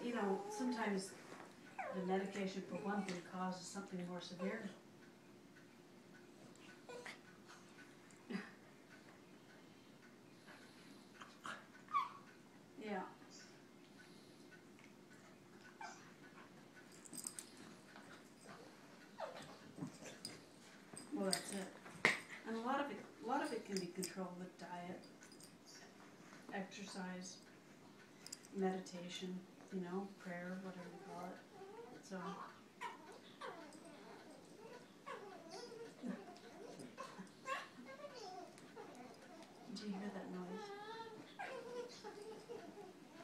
you know, sometimes the medication for one thing causes something more severe. Yeah. Well, that's it. And a lot of it can be controlled with diet, exercise, meditation, you know, prayer, whatever you call it. So. Do you hear that noise?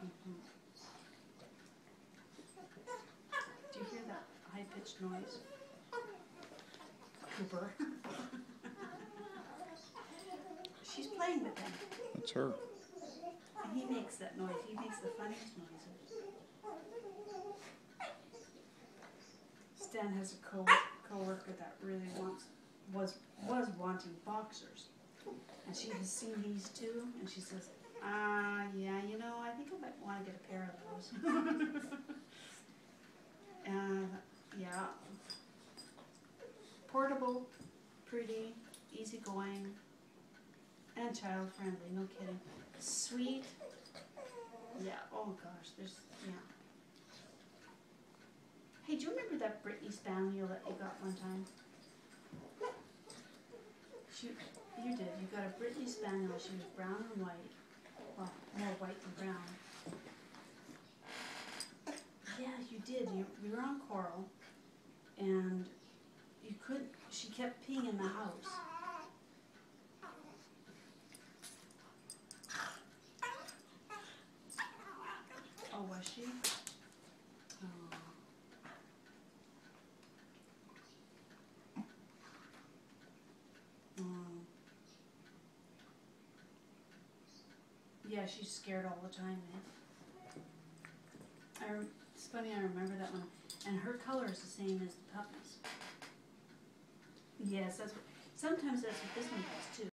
Mm-hmm. Do you hear that high-pitched noise? Cooper. She's playing with him. That's her. And he makes that noise. He makes the funniest noises. Stan has a co-worker that really was wanting boxers. And she has seen these too, and she says, yeah, you know, I think I might want to get a pair of those. Yeah. Portable, pretty, easygoing, and child-friendly, no kidding. Sweet. Yeah, oh gosh, yeah. Hey, do you remember that Brittany Spaniel that you got one time? You did. You got a Brittany Spaniel. She was brown and white. Well, more white than brown. Yeah, you did. You were on Coral, and you couldn't. She kept peeing in the house. Oh, was she? Oh. Yeah, she's scared all the time. It's funny, I remember that one. And her color is the same as the puppies. Yes, sometimes that's what this one does too.